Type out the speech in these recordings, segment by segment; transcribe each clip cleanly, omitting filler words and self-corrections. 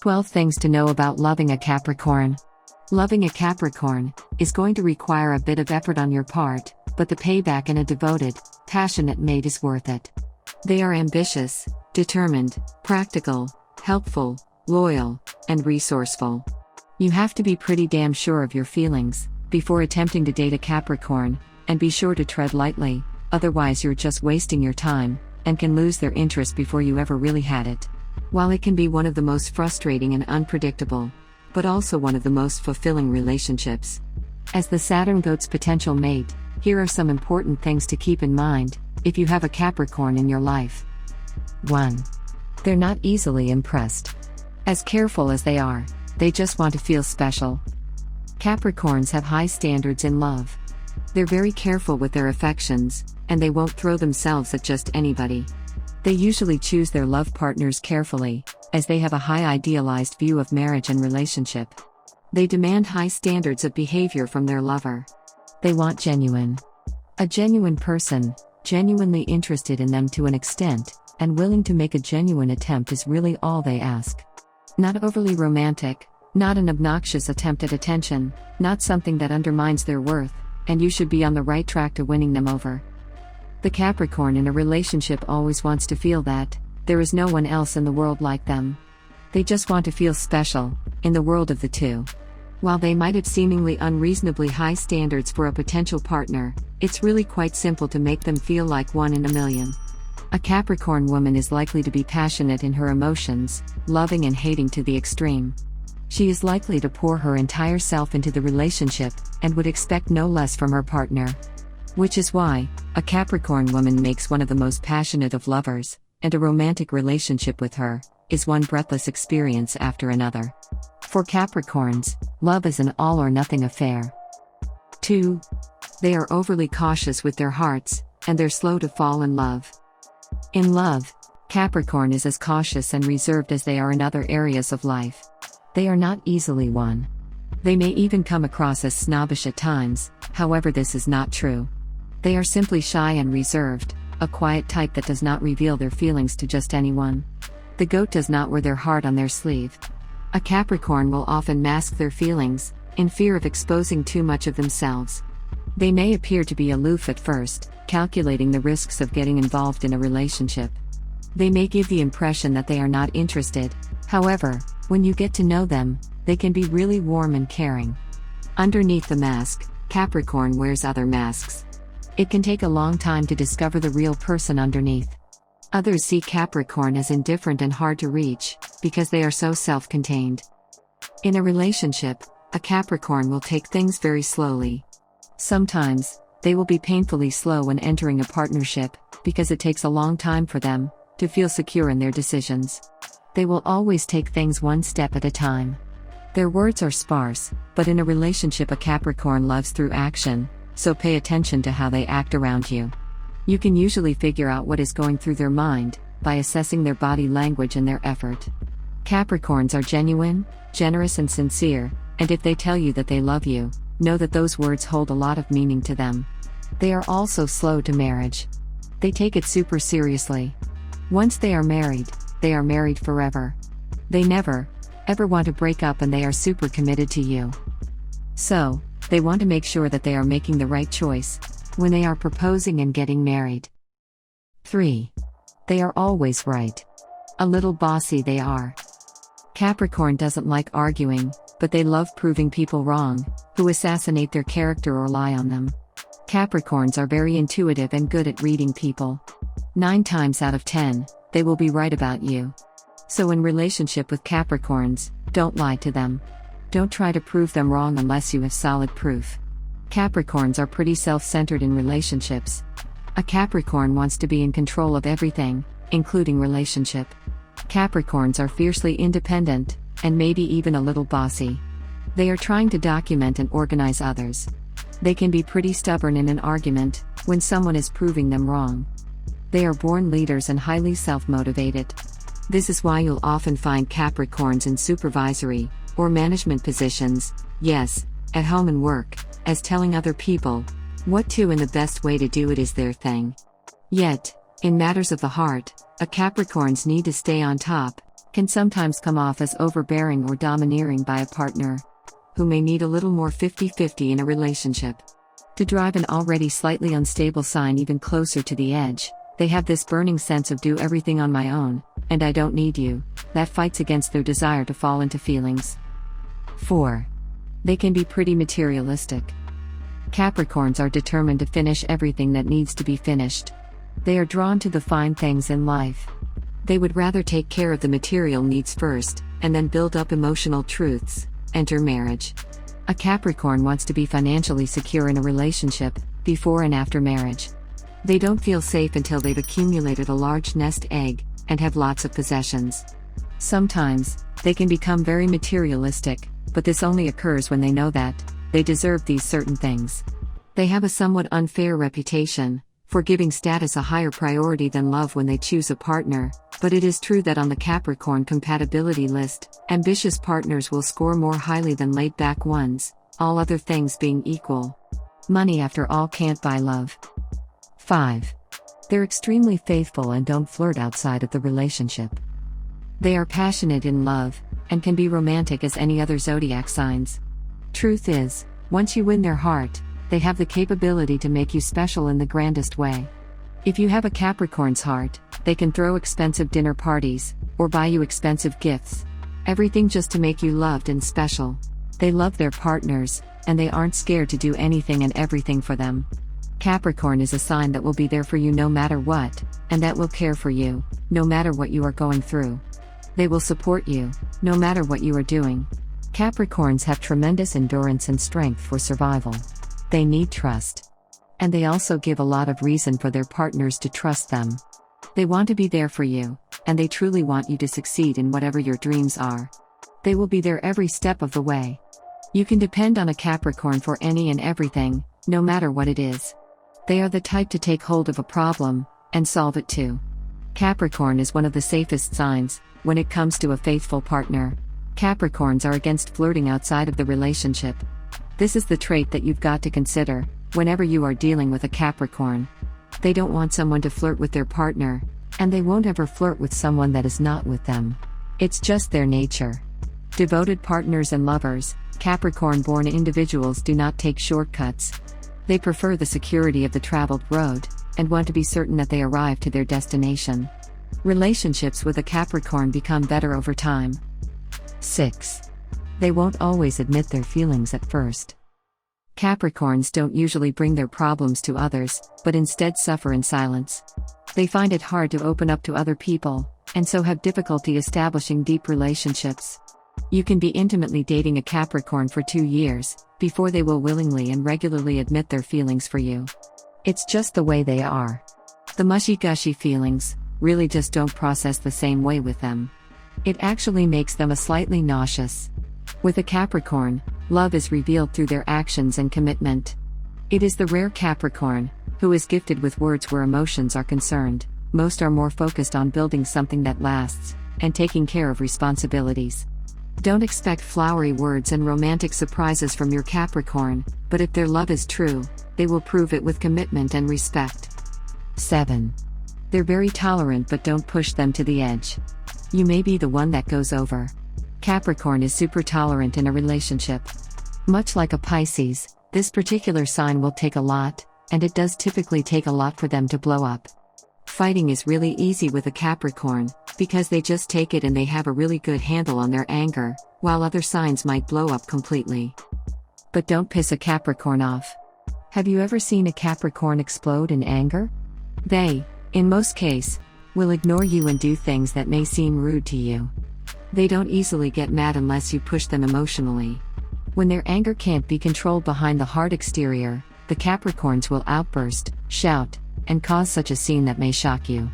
12 things to know about loving a Capricorn. Loving a Capricorn is going to require a bit of effort on your part, but the payback in a devoted, passionate mate is worth it. They are ambitious, determined, practical, helpful, loyal, and resourceful. You have to be pretty damn sure of your feelings before attempting to date a Capricorn, and be sure to tread lightly, otherwise you're just wasting your time, and can lose their interest before you ever really had it. While it can be one of the most frustrating and unpredictable, but also one of the most fulfilling relationships. As the Saturn goat's potential mate, here are some important things to keep in mind if you have a Capricorn in your life. 1. They're not easily impressed. As careful as they are, they just want to feel special. Capricorns have high standards in love. They're very careful with their affections, and they won't throw themselves at just anybody. They usually choose their love partners carefully, as they have a high idealized view of marriage and relationship. They demand high standards of behavior from their lover. They want genuine. A genuine person, genuinely interested in them to an extent, and willing to make a genuine attempt is really all they ask. Not overly romantic, not an obnoxious attempt at attention, not something that undermines their worth, and you should be on the right track to winning them over. The Capricorn in a relationship always wants to feel that there is no one else in the world like them. They just want to feel special in the world of the two. While they might have seemingly unreasonably high standards for a potential partner, it's really quite simple to make them feel like one in a million. A Capricorn woman is likely to be passionate in her emotions, loving and hating to the extreme. She is likely to pour her entire self into the relationship, and would expect no less from her partner. Which is why, a Capricorn woman makes one of the most passionate of lovers, and a romantic relationship with her is one breathless experience after another. For Capricorns, love is an all-or-nothing affair. 2. They are overly cautious with their hearts, and they're slow to fall in love. In love, Capricorn is as cautious and reserved as they are in other areas of life. They are not easily won. They may even come across as snobbish at times, however this is not true. They are simply shy and reserved, a quiet type that does not reveal their feelings to just anyone. The goat does not wear their heart on their sleeve. A Capricorn will often mask their feelings, in fear of exposing too much of themselves. They may appear to be aloof at first, calculating the risks of getting involved in a relationship. They may give the impression that they are not interested, however, when you get to know them, they can be really warm and caring. Underneath the mask, Capricorn wears other masks. It can take a long time to discover the real person underneath. Others see Capricorn as indifferent and hard to reach, because they are so self-contained. In a relationship, a Capricorn will take things very slowly. Sometimes, they will be painfully slow when entering a partnership, because it takes a long time for them to feel secure in their decisions. They will always take things one step at a time. Their words are sparse, but in a relationship a Capricorn loves through action, so pay attention to how they act around you. You can usually figure out what is going through their mind by assessing their body language and their effort. Capricorns are genuine, generous and sincere, and if they tell you that they love you, know that those words hold a lot of meaning to them. They are also slow to marriage. They take it super seriously. Once they are married forever. They never, ever want to break up, and they are super committed to you. So, they want to make sure that they are making the right choice when they are proposing and getting married. 3. They are always right. A little bossy they are. Capricorn doesn't like arguing, but they love proving people wrong, who assassinate their character or lie on them. Capricorns are very intuitive and good at reading people. 9 times out of 10, they will be right about you. So in relationship with Capricorns, don't lie to them. Don't try to prove them wrong unless you have solid proof. Capricorns are pretty self-centered in relationships. A Capricorn wants to be in control of everything, including relationship. Capricorns are fiercely independent, and maybe even a little bossy. They are trying to document and organize others. They can be pretty stubborn in an argument when someone is proving them wrong. They are born leaders and highly self-motivated. This is why you'll often find Capricorns in supervisory or management positions, yes, at home and work, as telling other people what to and the best way to do it is their thing. Yet, in matters of the heart, a Capricorn's need to stay on top Can sometimes come off as overbearing or domineering by a partner, who may need a little more 50-50 in a relationship. To drive an already slightly unstable sign even closer to the edge, they have this burning sense of do everything on my own, and I don't need you, that fights against their desire to fall into feelings. 4. They can be pretty materialistic. Capricorns are determined to finish everything that needs to be finished. They are drawn to the fine things in life. They would rather take care of the material needs first, and then build up emotional truths. Enter marriage. A Capricorn wants to be financially secure in a relationship, before and after marriage. They don't feel safe until they've accumulated a large nest egg, and have lots of possessions. Sometimes, they can become very materialistic, but this only occurs when they know that they deserve these certain things. They have a somewhat unfair reputation for giving status a higher priority than love when they choose a partner, but it is true that on the Capricorn compatibility list, ambitious partners will score more highly than laid-back ones, all other things being equal. Money, after all, can't buy love. 5. They're extremely faithful and don't flirt outside of the relationship. They are passionate in love, and can be romantic as any other zodiac signs. Truth is, once you win their heart, they have the capability to make you special in the grandest way. If you have a Capricorn's heart, they can throw expensive dinner parties, or buy you expensive gifts. Everything just to make you loved and special. They love their partners, and they aren't scared to do anything and everything for them. Capricorn is a sign that will be there for you no matter what, and that will care for you, no matter what you are going through. They will support you, no matter what you are doing. Capricorns have tremendous endurance and strength for survival. They need trust. And they also give a lot of reason for their partners to trust them. They want to be there for you, and they truly want you to succeed in whatever your dreams are. They will be there every step of the way. You can depend on a Capricorn for any and everything, no matter what it is. They are the type to take hold of a problem, and solve it too. Capricorn is one of the safest signs when it comes to a faithful partner. Capricorns are against flirting outside of the relationship. This is the trait that you've got to consider whenever you are dealing with a Capricorn. They don't want someone to flirt with their partner, and they won't ever flirt with someone that is not with them. It's just their nature. Devoted partners and lovers, Capricorn-born individuals do not take shortcuts. They prefer the security of the traveled road, and want to be certain that they arrive to their destination. Relationships with a Capricorn become better over time. 6. They won't always admit their feelings at first. Capricorns don't usually bring their problems to others, but instead suffer in silence. They find it hard to open up to other people, and so have difficulty establishing deep relationships. You can be intimately dating a Capricorn for 2 years, before they will willingly and regularly admit their feelings for you. It's just the way they are. The mushy-gushy feelings really just don't process the same way with them. It actually makes them a slightly nauseous. With a Capricorn, love is revealed through their actions and commitment. It is the rare Capricorn who is gifted with words where emotions are concerned. Most are more focused on building something that lasts, and taking care of responsibilities. Don't expect flowery words and romantic surprises from your Capricorn, but if their love is true, they will prove it with commitment and respect. 7. They're very tolerant but don't push them to the edge. You may be the one that goes over. Capricorn is super tolerant in a relationship. Much like a Pisces, this particular sign will take a lot, and it does typically take a lot for them to blow up. Fighting is really easy with a Capricorn, because they just take it and they have a really good handle on their anger, while other signs might blow up completely. But don't piss a Capricorn off. Have you ever seen a Capricorn explode in anger? They, in most cases, will ignore you and do things that may seem rude to you. They don't easily get mad unless you push them emotionally. When their anger can't be controlled behind the hard exterior, the Capricorns will outburst, shout, and cause such a scene that may shock you.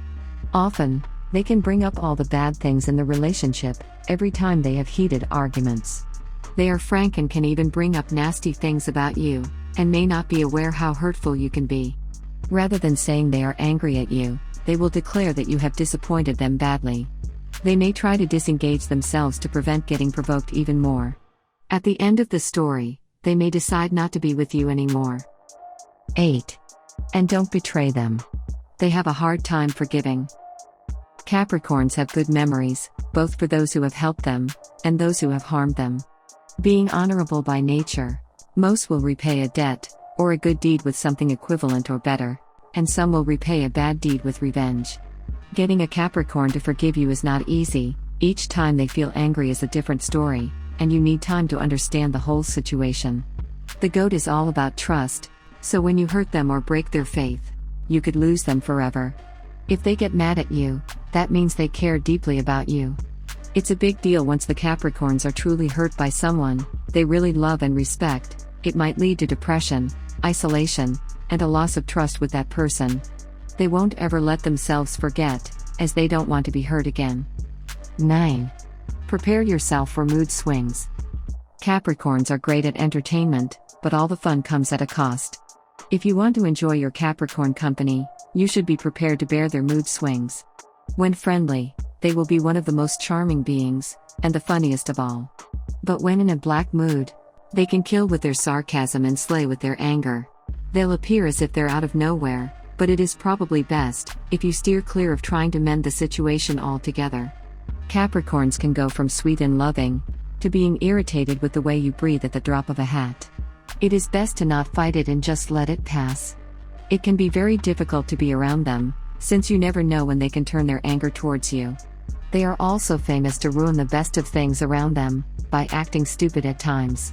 Often, they can bring up all the bad things in the relationship every time they have heated arguments. They are frank and can even bring up nasty things about you, and may not be aware how hurtful you can be. Rather than saying they are angry at you, they will declare that you have disappointed them badly. They may try to disengage themselves to prevent getting provoked even more. At the end of the story, they may decide not to be with you anymore. 8. And don't betray them. They have a hard time forgiving. Capricorns have good memories, both for those who have helped them, and those who have harmed them. Being honorable by nature, most will repay a debt, or a good deed with something equivalent or better, and some will repay a bad deed with revenge. Getting a Capricorn to forgive you is not easy. Each time they feel angry is a different story, and you need time to understand the whole situation. The goat is all about trust, so when you hurt them or break their faith, you could lose them forever. If they get mad at you, that means they care deeply about you. It's a big deal once the Capricorns are truly hurt by someone they really love and respect. It might lead to depression, isolation, and a loss of trust with that person. They won't ever let themselves forget, as they don't want to be hurt again. 9. Prepare yourself for mood swings. Capricorns are great at entertainment, but all the fun comes at a cost. If you want to enjoy your Capricorn company, you should be prepared to bear their mood swings. When friendly, they will be one of the most charming beings, and the funniest of all. But when in a black mood, they can kill with their sarcasm and slay with their anger. They'll appear as if they're out of nowhere, but it is probably best if you steer clear of trying to mend the situation altogether. Capricorns can go from sweet and loving to being irritated with the way you breathe at the drop of a hat. It is best to not fight it and just let it pass. It can be very difficult to be around them, since you never know when they can turn their anger towards you. They are also famous to ruin the best of things around them by acting stupid at times.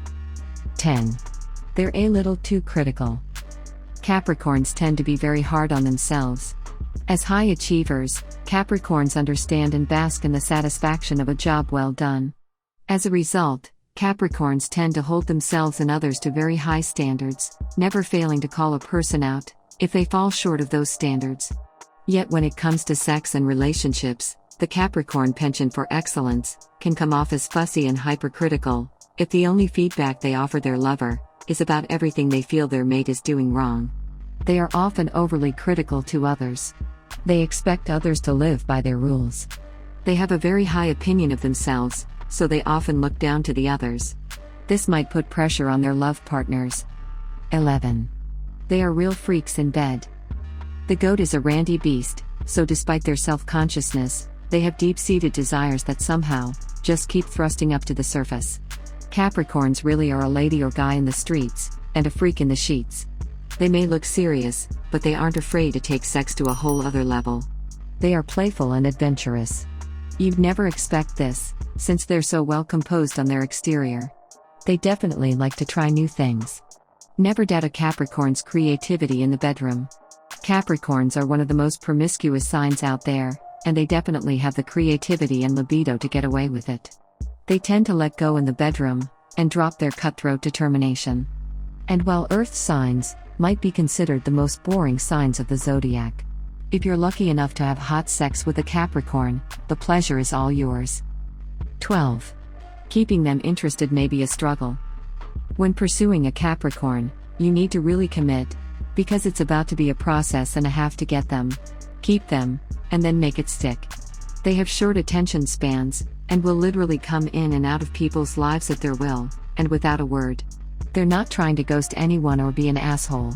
10. They're a little too critical. Capricorns tend to be very hard on themselves. As high achievers, Capricorns understand and bask in the satisfaction of a job well done. As a result, Capricorns tend to hold themselves and others to very high standards, never failing to call a person out if they fall short of those standards. Yet when it comes to sex and relationships, the Capricorn penchant for excellence can come off as fussy and hypercritical if the only feedback they offer their lover is about everything they feel their mate is doing wrong. They are often overly critical to others. They expect others to live by their rules. They have a very high opinion of themselves, so they often look down to the others. This might put pressure on their love partners. 11. They are real freaks in bed. The goat is a randy beast, so despite their self-consciousness, they have deep-seated desires that somehow just keep thrusting up to the surface. Capricorns really are a lady or guy in the streets, and a freak in the sheets. They may look serious, but they aren't afraid to take sex to a whole other level. They are playful and adventurous. You'd never expect this, since they're so well composed on their exterior. They definitely like to try new things. Never doubt a Capricorn's creativity in the bedroom. Capricorns are one of the most promiscuous signs out there, and they definitely have the creativity and libido to get away with it. They tend to let go in the bedroom, and drop their cutthroat determination. And while Earth signs might be considered the most boring signs of the zodiac, if you're lucky enough to have hot sex with a Capricorn, the pleasure is all yours. 12. Keeping them interested may be a struggle. When pursuing a Capricorn, you need to really commit, because it's about to be a process and a half to get them, keep them, and then make it stick. They have short attention spans, and will literally come in and out of people's lives at their will, and without a word. They're not trying to ghost anyone or be an asshole.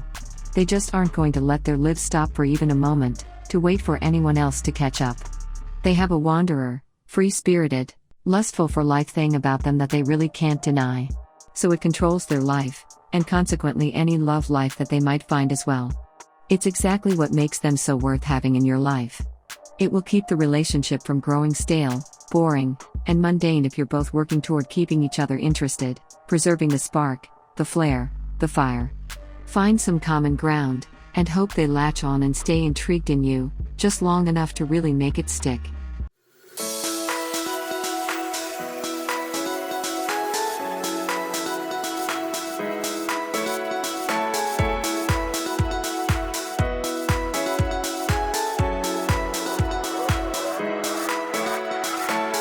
They just aren't going to let their lives stop for even a moment, to wait for anyone else to catch up. They have a wanderer, free-spirited, lustful for life thing about them that they really can't deny. So it controls their life, and consequently any love life that they might find as well. It's exactly what makes them so worth having in your life. It will keep the relationship from growing stale, boring, and mundane if you're both working toward keeping each other interested, preserving the spark, the flare, the fire. Find some common ground, and hope they latch on and stay intrigued in you, just long enough to really make it stick.